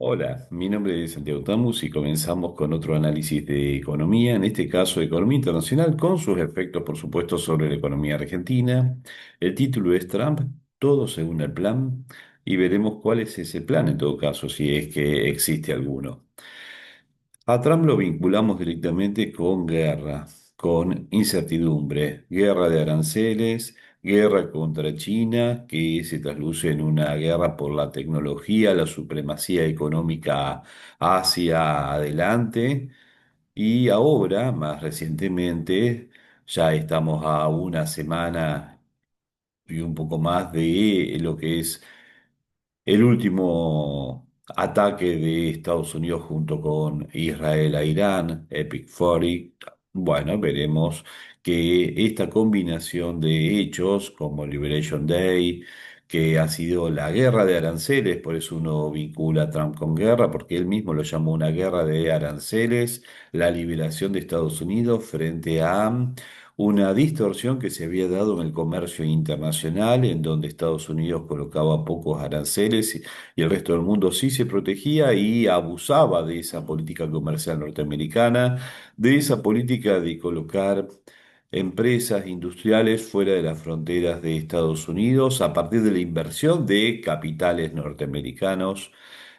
Hola, mi nombre es Santiago Tamus y comenzamos con otro análisis de economía, en este caso de economía internacional, con sus efectos, por supuesto, sobre la economía argentina. El título es Trump, todo según el plan, y veremos cuál es ese plan en todo caso, si es que existe alguno. A Trump lo vinculamos directamente con guerra, con incertidumbre, guerra de aranceles, guerra contra China, que se trasluce en una guerra por la tecnología, la supremacía económica hacia adelante. Y ahora, más recientemente, ya estamos a una semana y un poco más de lo que es el último ataque de Estados Unidos junto con Israel a Irán, Epic 40. Bueno, veremos que esta combinación de hechos como Liberation Day, que ha sido la guerra de aranceles, por eso uno vincula a Trump con guerra, porque él mismo lo llamó una guerra de aranceles, la liberación de Estados Unidos frente a una distorsión que se había dado en el comercio internacional, en donde Estados Unidos colocaba pocos aranceles y el resto del mundo sí se protegía y abusaba de esa política comercial norteamericana, de esa política de colocar empresas industriales fuera de las fronteras de Estados Unidos a partir de la inversión de capitales norteamericanos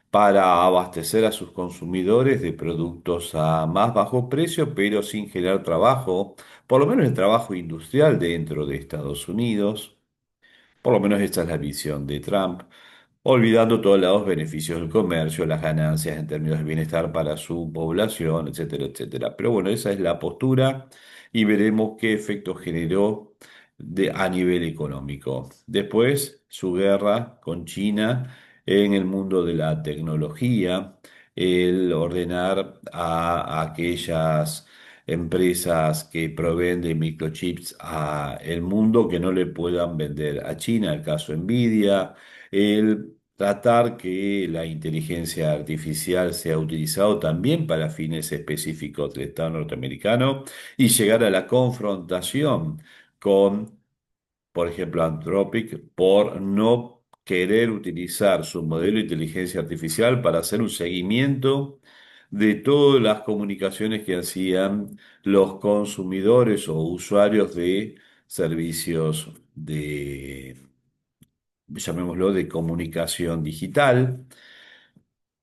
para abastecer a sus consumidores de productos a más bajo precio, pero sin generar trabajo, por lo menos el trabajo industrial dentro de Estados Unidos. Por lo menos esta es la visión de Trump, olvidando todos los beneficios del comercio, las ganancias en términos de bienestar para su población, etcétera, etcétera. Pero bueno, esa es la postura y veremos qué efecto generó a nivel económico. Después, su guerra con China en el mundo de la tecnología, el ordenar a aquellas empresas que proveen de microchips a el mundo que no le puedan vender a China, el caso Nvidia, el tratar que la inteligencia artificial sea utilizado también para fines específicos del Estado norteamericano y llegar a la confrontación con, por ejemplo, Anthropic, por no querer utilizar su modelo de inteligencia artificial para hacer un seguimiento de todas las comunicaciones que hacían los consumidores o usuarios de servicios llamémoslo, de comunicación digital.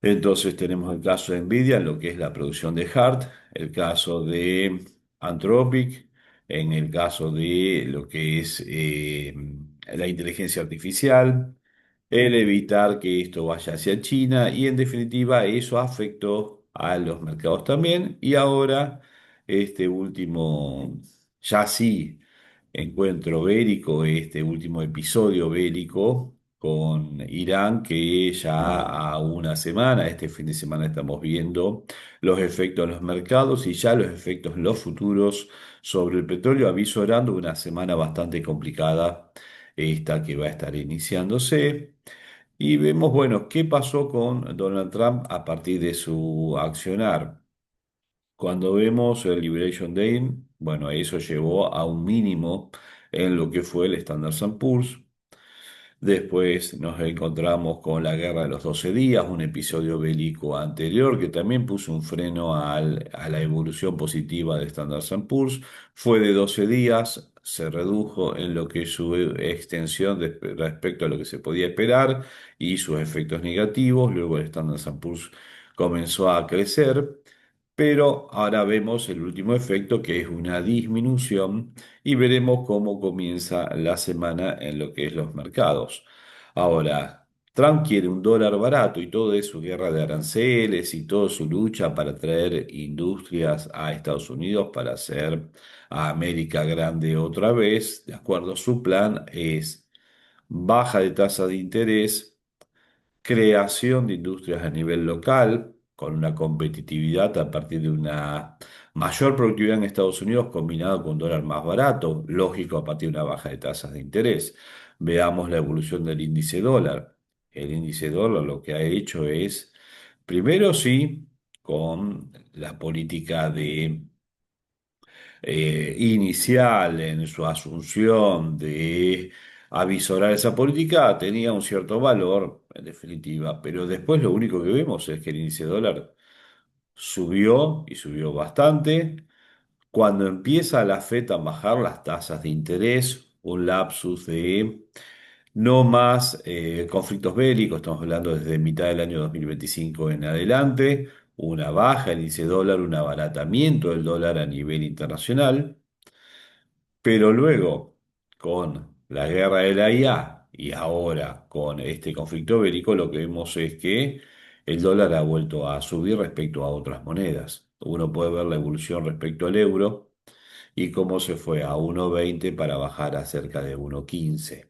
Entonces tenemos el caso de Nvidia en lo que es la producción de hard, el caso de Anthropic, en el caso de lo que es la inteligencia artificial, el evitar que esto vaya hacia China y en definitiva eso afectó a los mercados también y ahora este último, ya sí, encuentro bélico, este último episodio bélico con Irán, que ya a una semana, este fin de semana estamos viendo los efectos en los mercados y ya los efectos en los futuros sobre el petróleo, avisorando una semana bastante complicada, esta que va a estar iniciándose. Y vemos, bueno, qué pasó con Donald Trump a partir de su accionar. Cuando vemos el Liberation Day, bueno, eso llevó a un mínimo en lo que fue el Standard Poor's. Después nos encontramos con la Guerra de los 12 días, un episodio bélico anterior que también puso un freno a la evolución positiva de Standard Poor's. Fue de 12 días, se redujo en lo que es su extensión respecto a lo que se podía esperar y sus efectos negativos. Luego el Standard Poor's comenzó a crecer. Pero ahora vemos el último efecto, que es una disminución, y veremos cómo comienza la semana en lo que es los mercados. Ahora, Trump quiere un dólar barato y todo es su guerra de aranceles y toda su lucha para traer industrias a Estados Unidos para hacer a América grande otra vez. De acuerdo a su plan, es baja de tasa de interés, creación de industrias a nivel local, con una competitividad a partir de una mayor productividad en Estados Unidos combinado con un dólar más barato, lógico a partir de una baja de tasas de interés. Veamos la evolución del índice dólar. El índice dólar lo que ha hecho es, primero sí, con la política de inicial en su asunción de avisorar esa política tenía un cierto valor, en definitiva, pero después lo único que vemos es que el índice dólar subió y subió bastante. Cuando empieza la FED a bajar las tasas de interés, un lapsus de no más conflictos bélicos, estamos hablando desde mitad del año 2025 en adelante, una baja el índice dólar, un abaratamiento del dólar a nivel internacional. Pero luego, con la guerra de la IA y ahora con este conflicto bélico, lo que vemos es que el dólar ha vuelto a subir respecto a otras monedas. Uno puede ver la evolución respecto al euro y cómo se fue a 1,20 para bajar a cerca de 1,15.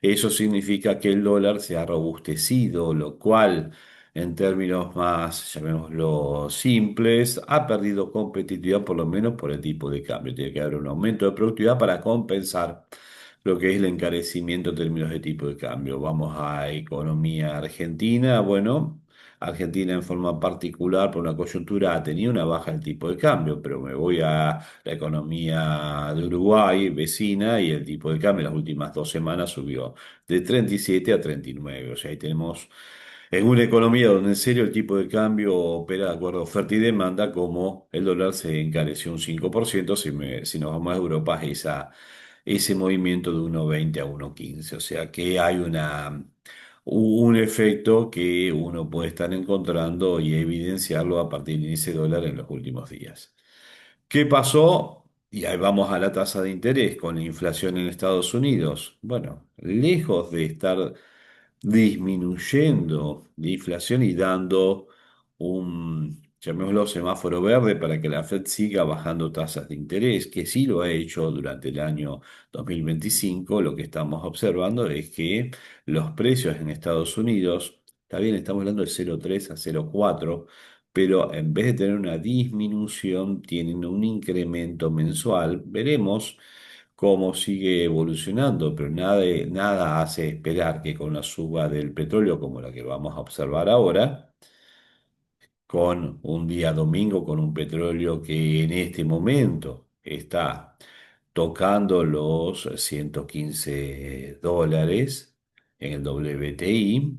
Eso significa que el dólar se ha robustecido, lo cual, en términos más, llamémoslo simples, ha perdido competitividad por lo menos por el tipo de cambio. Tiene que haber un aumento de productividad para compensar lo que es el encarecimiento en términos de tipo de cambio. Vamos a economía argentina. Bueno, Argentina en forma particular por una coyuntura ha tenido una baja del tipo de cambio, pero me voy a la economía de Uruguay, vecina, y el tipo de cambio en las últimas 2 semanas subió de 37 a 39. O sea, ahí tenemos en una economía donde en serio el tipo de cambio opera de acuerdo a oferta y demanda, como el dólar se encareció un 5%, si nos vamos a Europa, ese movimiento de 1,20 a 1,15. O sea que hay un efecto que uno puede estar encontrando y evidenciarlo a partir de ese dólar en los últimos días. ¿Qué pasó? Y ahí vamos a la tasa de interés con la inflación en Estados Unidos. Bueno, lejos de estar disminuyendo la inflación y dando un, llamémoslo, semáforo verde para que la Fed siga bajando tasas de interés, que sí lo ha hecho durante el año 2025. Lo que estamos observando es que los precios en Estados Unidos, está bien, estamos hablando de 0,3 a 0,4, pero en vez de tener una disminución, tienen un incremento mensual. Veremos cómo sigue evolucionando, pero nada hace esperar que con la suba del petróleo como la que vamos a observar ahora, con un día domingo con un petróleo que en este momento está tocando los 115 dólares en el WTI,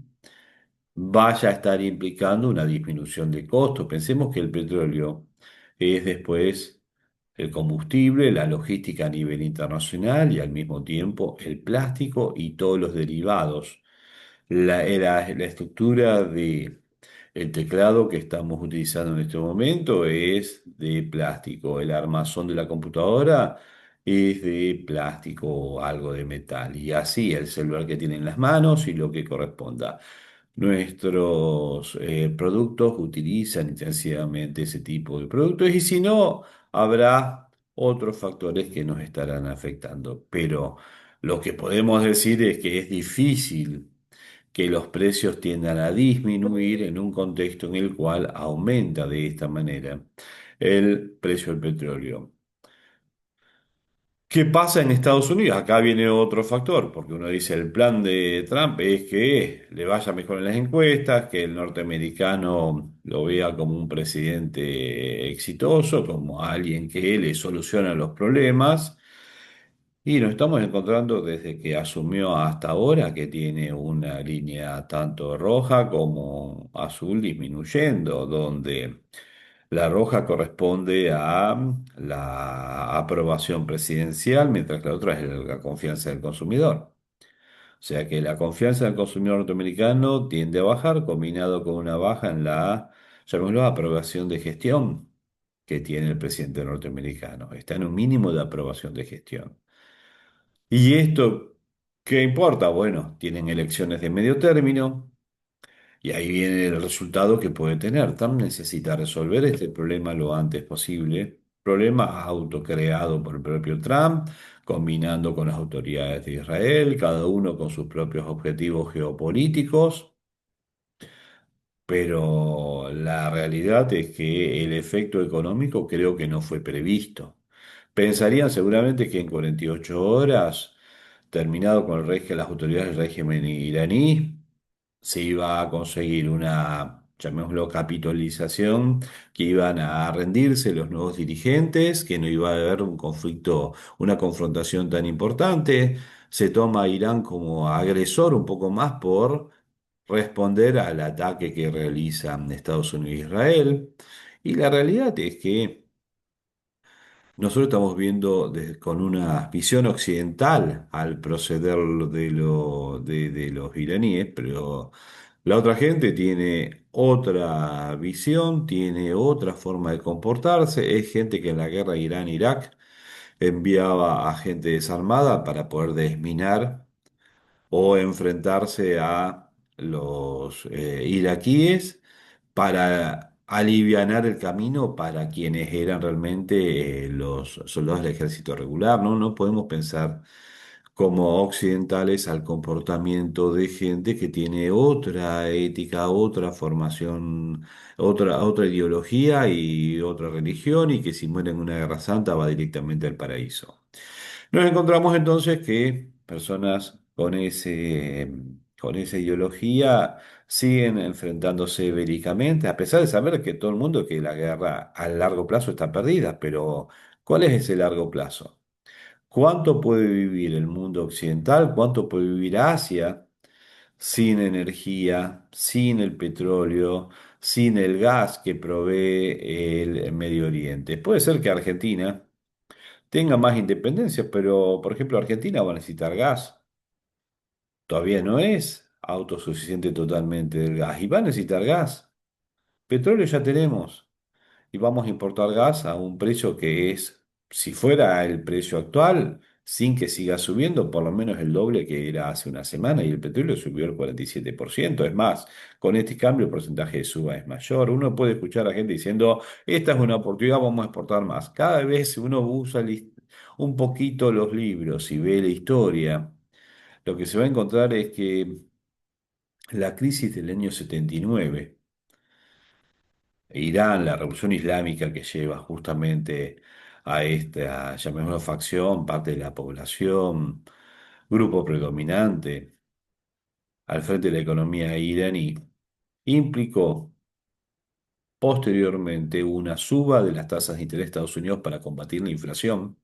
vaya a estar implicando una disminución de costos. Pensemos que el petróleo es después el combustible, la logística a nivel internacional y al mismo tiempo el plástico y todos los derivados. La estructura de el teclado que estamos utilizando en este momento es de plástico. El armazón de la computadora es de plástico o algo de metal. Y así el celular que tiene en las manos y lo que corresponda. Nuestros productos utilizan intensivamente ese tipo de productos y si no, habrá otros factores que nos estarán afectando. Pero lo que podemos decir es que es difícil que los precios tiendan a disminuir en un contexto en el cual aumenta de esta manera el precio del petróleo. ¿Qué pasa en Estados Unidos? Acá viene otro factor, porque uno dice el plan de Trump es que le vaya mejor en las encuestas, que el norteamericano lo vea como un presidente exitoso, como alguien que le soluciona los problemas. Y nos estamos encontrando desde que asumió hasta ahora que tiene una línea tanto roja como azul disminuyendo, donde la roja corresponde a la aprobación presidencial, mientras que la otra es la confianza del consumidor. O sea que la confianza del consumidor norteamericano tiende a bajar, combinado con una baja en la, llamémoslo, aprobación de gestión que tiene el presidente norteamericano. Está en un mínimo de aprobación de gestión. ¿Y esto qué importa? Bueno, tienen elecciones de medio término y ahí viene el resultado que puede tener. Trump necesita resolver este problema lo antes posible. Problema autocreado por el propio Trump, combinando con las autoridades de Israel, cada uno con sus propios objetivos geopolíticos. Pero la realidad es que el efecto económico creo que no fue previsto. Pensarían seguramente que en 48 horas, terminado con las autoridades del régimen iraní, se iba a conseguir una, llamémoslo, capitalización, que iban a rendirse los nuevos dirigentes, que no iba a haber un conflicto, una confrontación tan importante. Se toma a Irán como agresor un poco más por responder al ataque que realizan Estados Unidos e Israel. Y la realidad es que nosotros estamos viendo con una visión occidental al proceder de los iraníes, pero la otra gente tiene otra visión, tiene otra forma de comportarse. Es gente que en la guerra Irán-Irak enviaba a gente desarmada para poder desminar o enfrentarse a los iraquíes para alivianar el camino para quienes eran realmente los soldados del ejército regular, ¿no? No podemos pensar como occidentales al comportamiento de gente que tiene otra ética, otra formación, otra ideología y otra religión y que si muere en una guerra santa va directamente al paraíso. Nos encontramos entonces que personas con esa ideología siguen enfrentándose bélicamente, a pesar de saber que todo el mundo que la guerra a largo plazo está perdida, pero ¿cuál es ese largo plazo? ¿Cuánto puede vivir el mundo occidental? ¿Cuánto puede vivir Asia sin energía, sin el petróleo, sin el gas que provee el Medio Oriente? Puede ser que Argentina tenga más independencia, pero por ejemplo Argentina va a necesitar gas. Todavía no es autosuficiente totalmente del gas y va a necesitar gas. Petróleo ya tenemos y vamos a importar gas a un precio que es, si fuera el precio actual, sin que siga subiendo, por lo menos el doble que era hace una semana y el petróleo subió el 47%. Es más, con este cambio el porcentaje de suba es mayor. Uno puede escuchar a gente diciendo, esta es una oportunidad, vamos a exportar más. Cada vez uno usa un poquito los libros y ve la historia, lo que se va a encontrar es que la crisis del año 79, Irán, la revolución islámica que lleva justamente a esta, llamémoslo facción, parte de la población, grupo predominante al frente de la economía iraní, implicó posteriormente una suba de las tasas de interés de Estados Unidos para combatir la inflación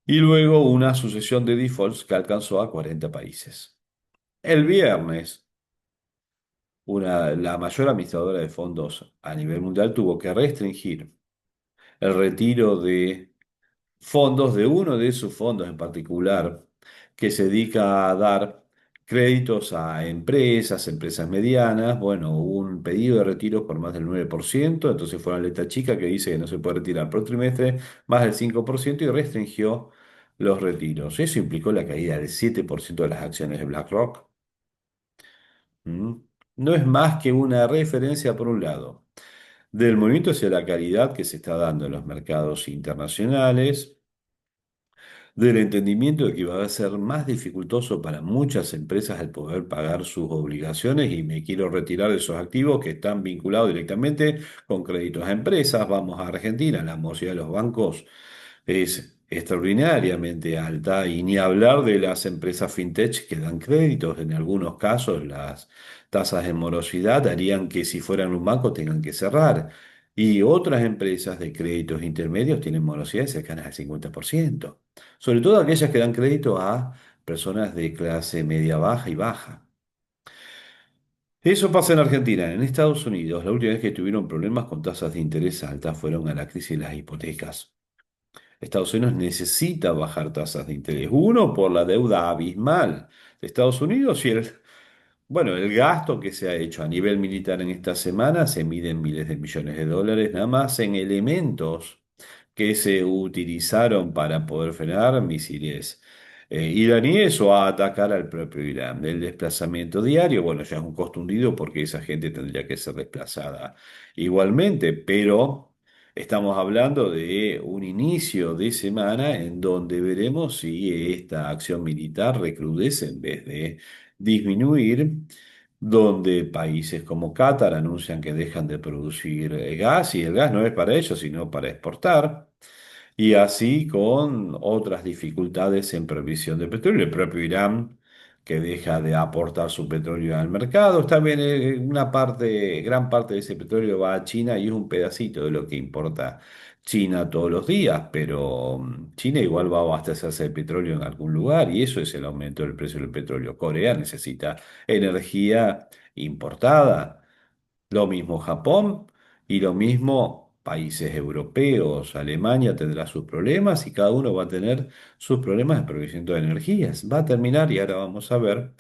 y luego una sucesión de defaults que alcanzó a 40 países. El viernes, la mayor administradora de fondos a nivel mundial tuvo que restringir el retiro de fondos de uno de sus fondos en particular, que se dedica a dar créditos a empresas, empresas medianas. Bueno, hubo un pedido de retiro por más del 9%, entonces fue una letra chica que dice que no se puede retirar por trimestre más del 5% y restringió los retiros. Eso implicó la caída del 7% de las acciones de BlackRock. ¿Mm? No es más que una referencia, por un lado, del movimiento hacia la calidad que se está dando en los mercados internacionales, del entendimiento de que va a ser más dificultoso para muchas empresas el poder pagar sus obligaciones y me quiero retirar de esos activos que están vinculados directamente con créditos a empresas. Vamos a Argentina, la morosidad de los bancos es extraordinariamente alta y ni hablar de las empresas fintech que dan créditos. En algunos casos las tasas de morosidad harían que si fueran un banco tengan que cerrar. Y otras empresas de créditos intermedios tienen morosidades cercanas al 50%, sobre todo aquellas que dan crédito a personas de clase media baja y baja. Eso pasa en Argentina. En Estados Unidos, la última vez que tuvieron problemas con tasas de interés altas fueron a la crisis de las hipotecas. Estados Unidos necesita bajar tasas de interés. Uno, por la deuda abismal de Estados Unidos y bueno, el gasto que se ha hecho a nivel militar en esta semana se mide en miles de millones de dólares, nada más en elementos que se utilizaron para poder frenar misiles iraníes o a atacar al propio Irán. El desplazamiento diario, bueno, ya es un costo hundido porque esa gente tendría que ser desplazada igualmente, pero estamos hablando de un inicio de semana en donde veremos si esta acción militar recrudece en vez de disminuir, donde países como Qatar anuncian que dejan de producir gas y el gas no es para ellos, sino para exportar. Y así con otras dificultades en provisión de petróleo. El propio Irán, que deja de aportar su petróleo al mercado. También una parte, gran parte de ese petróleo va a China y es un pedacito de lo que importa China todos los días, pero China igual va a abastecerse de petróleo en algún lugar y eso es el aumento del precio del petróleo. Corea necesita energía importada, lo mismo Japón y lo mismo países europeos. Alemania tendrá sus problemas y cada uno va a tener sus problemas de provisión de energías. Va a terminar, y ahora vamos a ver,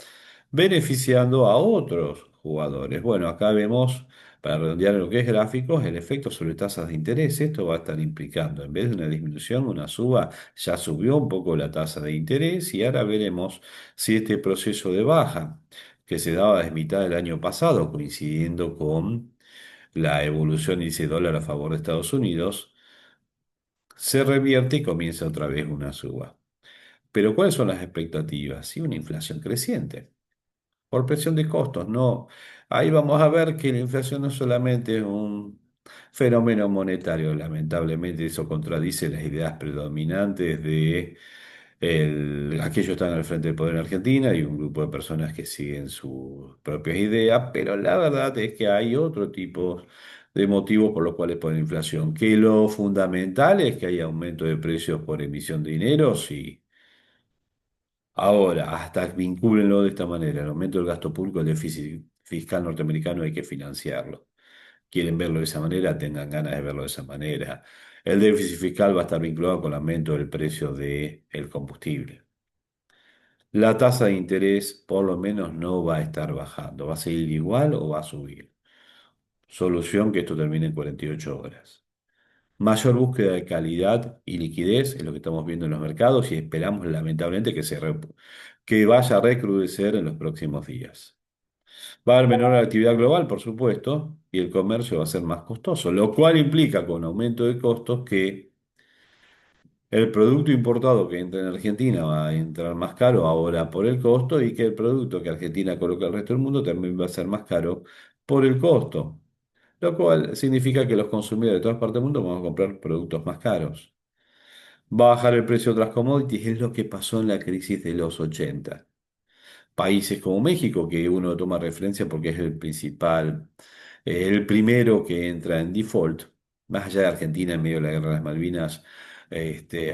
beneficiando a otros jugadores. Bueno, acá vemos, para redondear lo que es gráficos, el efecto sobre tasas de interés. Esto va a estar implicando, en vez de una disminución, una suba. Ya subió un poco la tasa de interés y ahora veremos si este proceso de baja que se daba desde mitad del año pasado, coincidiendo con la evolución índice dólar a favor de Estados Unidos, se revierte y comienza otra vez una suba. Pero ¿cuáles son las expectativas? Sí, una inflación creciente por presión de costos, no. Ahí vamos a ver que la inflación no solamente es un fenómeno monetario, lamentablemente eso contradice las ideas predominantes de aquellos que están al frente del poder en Argentina y un grupo de personas que siguen sus propias ideas, pero la verdad es que hay otro tipo de motivos por los cuales pone inflación, que lo fundamental es que hay aumento de precios por emisión de dinero, sí. Ahora, hasta vincúlenlo de esta manera, el aumento del gasto público, el déficit fiscal norteamericano hay que financiarlo. Quieren verlo de esa manera, tengan ganas de verlo de esa manera. El déficit fiscal va a estar vinculado con el aumento del precio del combustible. La tasa de interés por lo menos no va a estar bajando, va a seguir igual o va a subir. Solución que esto termine en 48 horas. Mayor búsqueda de calidad y liquidez es lo que estamos viendo en los mercados y esperamos lamentablemente que vaya a recrudecer en los próximos días. Va a haber menor actividad global, por supuesto, y el comercio va a ser más costoso, lo cual implica con aumento de costos que el producto importado que entra en Argentina va a entrar más caro ahora por el costo y que el producto que Argentina coloca al resto del mundo también va a ser más caro por el costo, lo cual significa que los consumidores de todas partes del mundo van a comprar productos más caros. Va a bajar el precio de otras commodities, es lo que pasó en la crisis de los 80. Países como México, que uno toma referencia porque es el principal, el primero que entra en default, más allá de Argentina en medio de la guerra de las Malvinas,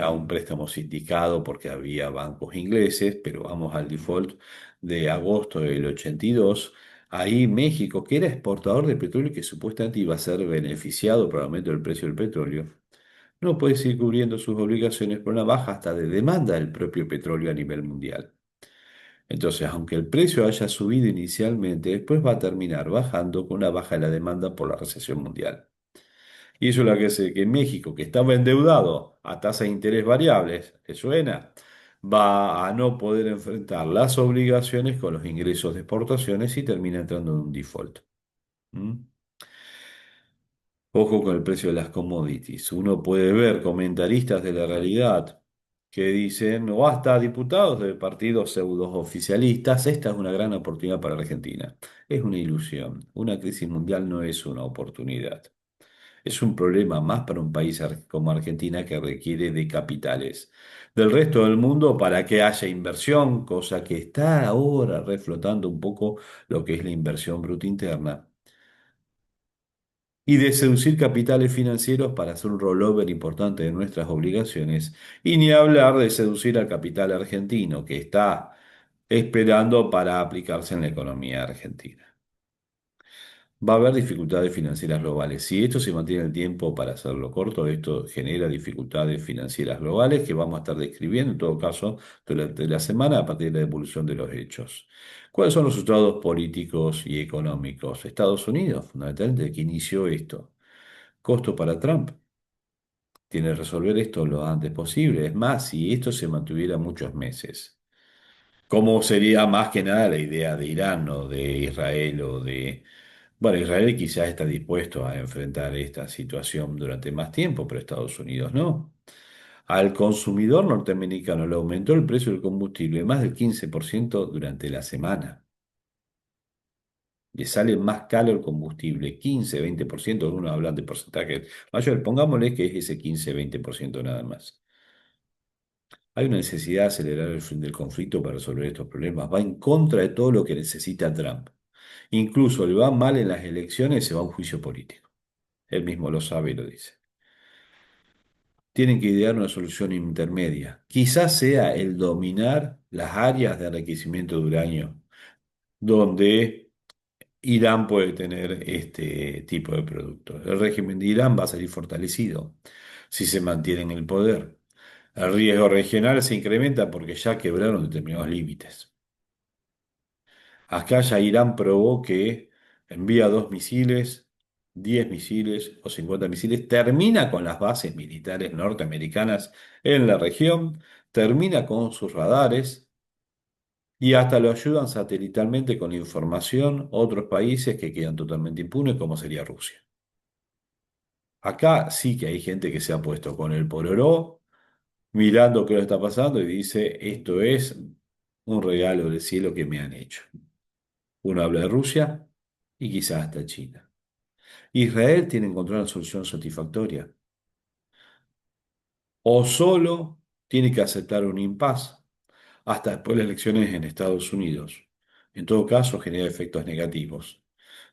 a un préstamo sindicado porque había bancos ingleses, pero vamos al default de agosto del 82. Ahí México, que era exportador de petróleo y que supuestamente iba a ser beneficiado por el aumento del precio del petróleo, no puede seguir cubriendo sus obligaciones por una baja hasta de demanda del propio petróleo a nivel mundial. Entonces, aunque el precio haya subido inicialmente, después va a terminar bajando con una baja de la demanda por la recesión mundial. Y eso es lo que hace que México, que estaba endeudado a tasas de interés variables, ¿le suena? Va a no poder enfrentar las obligaciones con los ingresos de exportaciones y termina entrando en un default. ¿Mm? Ojo con el precio de las commodities. Uno puede ver comentaristas de la realidad que dicen, o hasta diputados de partidos pseudo oficialistas, esta es una gran oportunidad para Argentina. Es una ilusión. Una crisis mundial no es una oportunidad. Es un problema más para un país como Argentina que requiere de capitales del resto del mundo para que haya inversión, cosa que está ahora reflotando un poco lo que es la inversión bruta interna y de seducir capitales financieros para hacer un rollover importante de nuestras obligaciones, y ni hablar de seducir al capital argentino que está esperando para aplicarse en la economía argentina. Va a haber dificultades financieras globales. Si esto se mantiene en el tiempo para hacerlo corto, esto genera dificultades financieras globales que vamos a estar describiendo en todo caso durante la semana a partir de la evolución de los hechos. ¿Cuáles son los resultados políticos y económicos? Estados Unidos, fundamentalmente, que inició esto. Costo para Trump. Tiene que resolver esto lo antes posible. Es más, si esto se mantuviera muchos meses. ¿Cómo sería más que nada la idea de Irán o de Israel o de... Bueno, Israel quizás está dispuesto a enfrentar esta situación durante más tiempo, pero Estados Unidos no. Al consumidor norteamericano le aumentó el precio del combustible más del 15% durante la semana. Le sale más caro el combustible, 15-20%, algunos hablan de porcentajes mayores. Pongámosle que es ese 15-20% nada más. Hay una necesidad de acelerar el fin del conflicto para resolver estos problemas. Va en contra de todo lo que necesita Trump. Incluso le va mal en las elecciones, se va a un juicio político. Él mismo lo sabe y lo dice. tienen que idear una solución intermedia. Quizás sea el dominar las áreas de enriquecimiento de uranio, donde Irán puede tener este tipo de productos. El régimen de Irán va a salir fortalecido si se mantiene en el poder. El riesgo regional se incrementa porque ya quebraron determinados límites. Acá ya Irán probó que envía 2 misiles, 10 misiles o 50 misiles, termina con las bases militares norteamericanas en la región, termina con sus radares y hasta lo ayudan satelitalmente con información otros países que quedan totalmente impunes, como sería Rusia. Acá sí que hay gente que se ha puesto con el pororó, mirando qué lo está pasando y dice, esto es un regalo del cielo que me han hecho. Uno habla de Rusia y quizás hasta China. Israel tiene que encontrar una solución satisfactoria. O solo tiene que aceptar un impas hasta después de las elecciones en Estados Unidos. En todo caso, genera efectos negativos.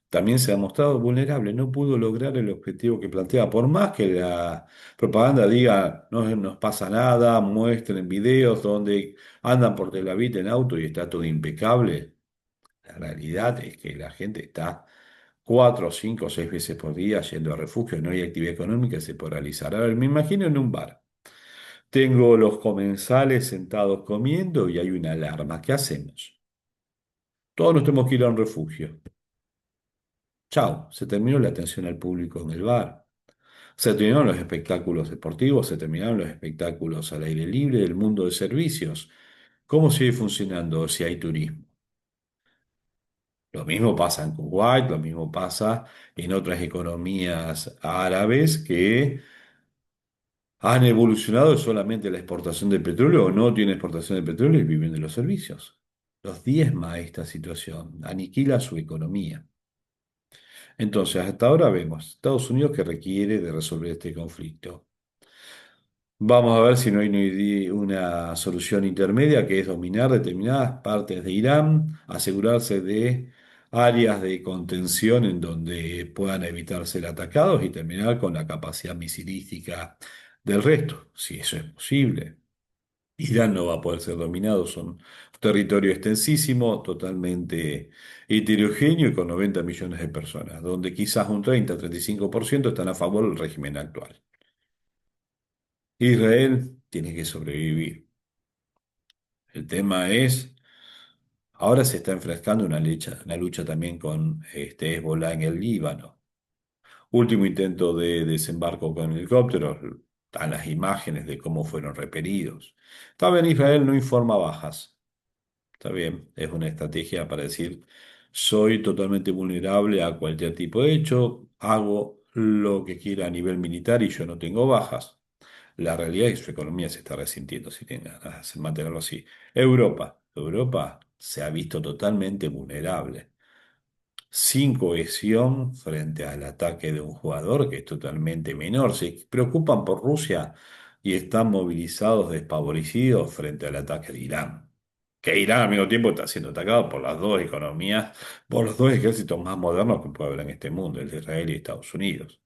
También se ha mostrado vulnerable, no pudo lograr el objetivo que planteaba. Por más que la propaganda diga no nos pasa nada, muestren videos donde andan por Tel Aviv en auto y está todo impecable, la realidad es que la gente está 4, 5, 6 veces por día yendo a refugio, no hay actividad económica, se paralizará. A ver, me imagino en un bar. Tengo los comensales sentados comiendo y hay una alarma. ¿Qué hacemos? Todos nos tenemos que ir a un refugio. Chao, se terminó la atención al público en el bar. Se terminaron los espectáculos deportivos, se terminaron los espectáculos al aire libre, el mundo de servicios. ¿Cómo sigue funcionando si hay turismo? Lo mismo pasa en Kuwait, lo mismo pasa en otras economías árabes que han evolucionado solamente la exportación de petróleo o no tienen exportación de petróleo y viven de los servicios. Los diezma esta situación, aniquila su economía. Entonces, hasta ahora vemos Estados Unidos que requiere de resolver este conflicto. Vamos a ver si no hay una solución intermedia que es dominar determinadas partes de Irán, asegurarse de áreas de contención en donde puedan evitar ser atacados y terminar con la capacidad misilística del resto, si eso es posible. Irán no va a poder ser dominado, son un territorio extensísimo, totalmente heterogéneo y con 90 millones de personas, donde quizás un 30, 35% están a favor del régimen actual. Israel tiene que sobrevivir. El tema es, ahora se está enfrascando una lucha también con Hezbollah en el Líbano. Último intento de desembarco con helicópteros, están las imágenes de cómo fueron repelidos. Está bien, Israel no informa bajas. Está bien, es una estrategia para decir, soy totalmente vulnerable a cualquier tipo de hecho, hago lo que quiera a nivel militar y yo no tengo bajas. La realidad es que su economía se está resintiendo si tiene ganas de mantenerlo así. Europa se ha visto totalmente vulnerable, sin cohesión frente al ataque de un jugador que es totalmente menor. Se preocupan por Rusia y están movilizados, despavorecidos frente al ataque de Irán. Que Irán al mismo tiempo está siendo atacado por las dos economías, por los dos ejércitos más modernos que puede haber en este mundo, el de Israel y Estados Unidos.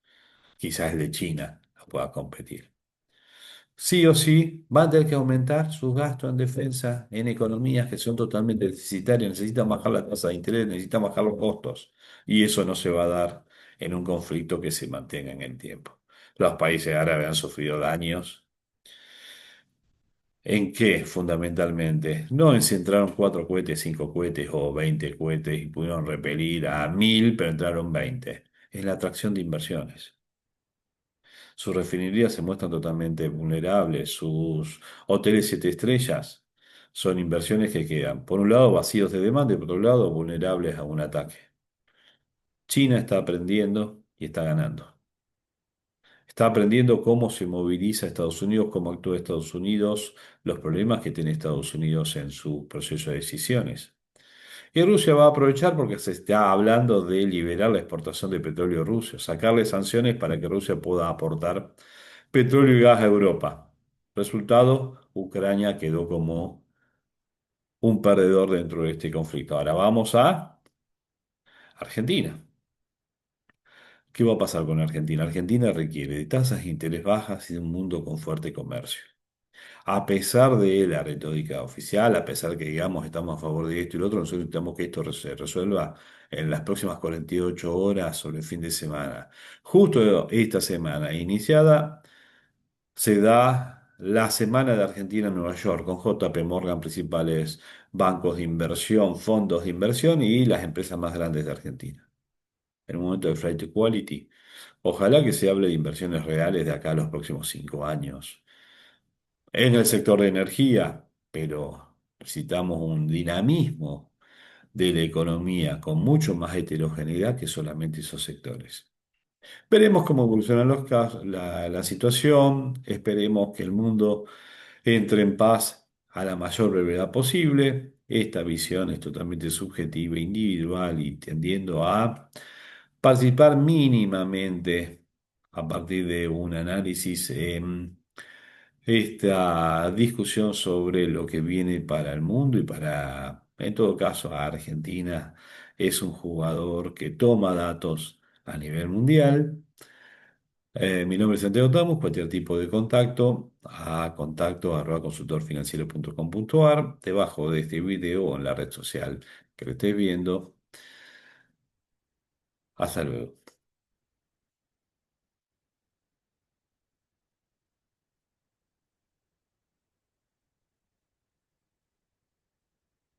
Quizás el de China no pueda competir. Sí o sí, van a tener que aumentar sus gastos en defensa en economías que son totalmente deficitarias, necesitan bajar la tasa de interés, necesitan bajar los costos, y eso no se va a dar en un conflicto que se mantenga en el tiempo. Los países árabes han sufrido daños. ¿En qué, fundamentalmente? No en si entraron 4 cohetes, 5 cohetes o 20 cohetes y pudieron repelir a 1000, pero entraron 20. Es la atracción de inversiones. Sus refinerías se muestran totalmente vulnerables. Sus hoteles 7 estrellas son inversiones que quedan, por un lado, vacíos de demanda y por otro lado, vulnerables a un ataque. China está aprendiendo y está ganando. Está aprendiendo cómo se moviliza Estados Unidos, cómo actúa Estados Unidos, los problemas que tiene Estados Unidos en su proceso de decisiones. Y Rusia va a aprovechar porque se está hablando de liberar la exportación de petróleo ruso, sacarle sanciones para que Rusia pueda aportar petróleo y gas a Europa. Resultado, Ucrania quedó como un perdedor dentro de este conflicto. Ahora vamos a Argentina. ¿Qué va a pasar con Argentina? Argentina requiere de tasas de interés bajas y de un mundo con fuerte comercio. A pesar de la retórica oficial, a pesar que digamos estamos a favor de esto y lo otro, nosotros necesitamos que esto se resuelva en las próximas 48 horas sobre el fin de semana. Justo esta semana iniciada se da la Semana de Argentina en Nueva York con JP Morgan, principales bancos de inversión, fondos de inversión y las empresas más grandes de Argentina. En un momento de flight to quality. Ojalá que se hable de inversiones reales de acá a los próximos 5 años en el sector de energía, pero necesitamos un dinamismo de la economía con mucho más heterogeneidad que solamente esos sectores. Veremos cómo evolucionan los casos, la situación, esperemos que el mundo entre en paz a la mayor brevedad posible. Esta visión es totalmente subjetiva, individual y tendiendo a participar mínimamente a partir de un análisis en esta discusión sobre lo que viene para el mundo y para, en todo caso, a Argentina. Es un jugador que toma datos a nivel mundial. Mi nombre es Santiago Tamus, cualquier tipo de contacto a contacto@consultorfinanciero.com.ar, debajo de este video o en la red social que lo estés viendo. Hasta luego.